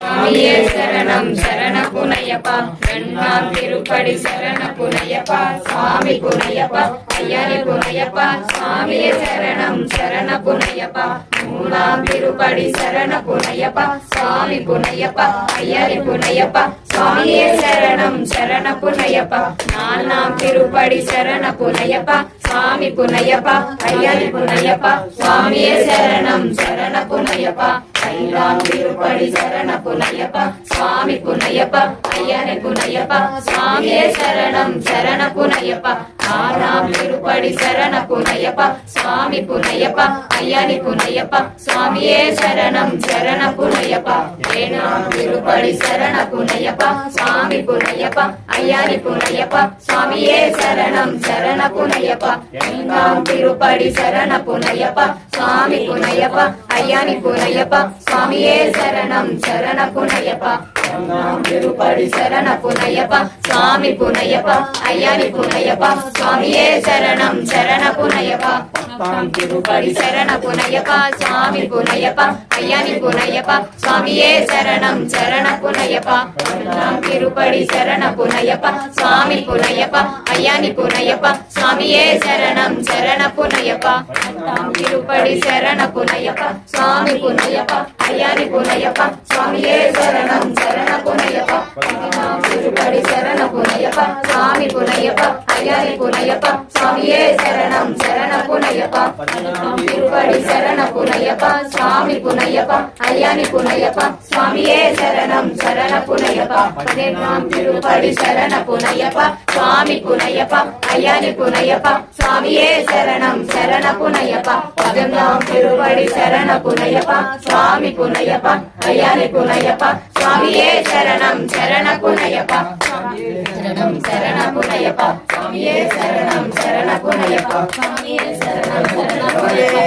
சுவாமியே சரணம் சரண புனையப்பா. நன்மாம் திருப்படி சரண புனையப்பா. சுவாமி புனையப்பா ஐயனி புனையப்பா. சுவாமியே சரணம் சரண புனையப்பா. மூணாம் திருப்படி சரண புனையப்பா. சுவாமி புனையப்பா ஐயனி புனையப்பா. சுவாமியே சரணம் சரண புனையப்பா. நாலாம் திருப்படி சரண புனையப்பா. சுவாமி புனையப்பா ஐயனி புனையப்பா. சுவாமியே சரணம் சரண புனையப்பா. ஐந்தாம் திருப்படி சரண புனையப்பா. சுவாமி புனையப்பா ஐயனி புனையப்பா. சுவாமியே சரணம் சரண புனையப்பா. ஆறாம் திருப்படி சரண புனையப்பா. சுவாமி புனையப்பா ஐயனி புனையப்பா. சுவாமியே சரணம் சரண புனையப்பா. ஏழாம் திருப்படி சரண புனையப்பா. சுவாமி புனையப்பா ஐயனி புனையப்பா. சுவாமியே சரணம் சரண புனையப்பா. ஐந்தாம் திருப்படி சரண புனையப்பா. சுவாமி புனையப்பா ஐயனி புனையப்பா. சுவாமியே சரணம் சரண புனையப்பா. ஒன்றாம் திருப்படி சரண புனையப்பா. சுவாமி புனையப்பா ஐயனி புனையப்பா. சுவாமியே சரணம் சரண புனையப்பா. பத்தாம் திருப்படி சரண புனையப்பா. சுவாமி புனையப்பா ஐயனி புனையப்பா. சுவாமியே சரணம் சரண புனையப்பா. ஒன்றாம் திருப்படி சரண புனையப்பா. சுவாமி புனையப்பா ஐயனி புனையப்பா. சுவாமியே சரணம் சரண புனையப்பா. பத்தாம் திருப்படி சரண புனையப்பா. சுவாமி புனையப்பா ஐயனி புனையப்பா. சுவாமியே சரணம் சரண புனையப்பா. பதினாம் திருப்படி சரண புனையப்பா. சுவாமி புனையப்பா ஐயனி புனையப்பா. சுவாமியே சரணம் சரண புனையப்பா. பதினாம் திருப்படி சரண புனையப்பா. சுவாமி புனையப்பா ஐயனி புனையப்பா. சுவாமியே சரணம் சரண புனையப்பா. பதினெட்டாம் திருப்படி சரண புனையப்பா. சுவாமி புனையப்பா ஐயனி புனையப்பா. சுவாமியே சரணம் சரண புனையப்பா. பதினொன்றாம் திருப்படி சரண புனையப்பா. சுவாமி புனையப்பா ஐயனி புனையப்பா. சுவாமியே சரணம் சரண புனையப்பா. சரணம் சரண புனையப்பா. சுவாமியே சரணம் சரண புனையப்பா. சுவாமியே சரணம் சரண புனையப்பா.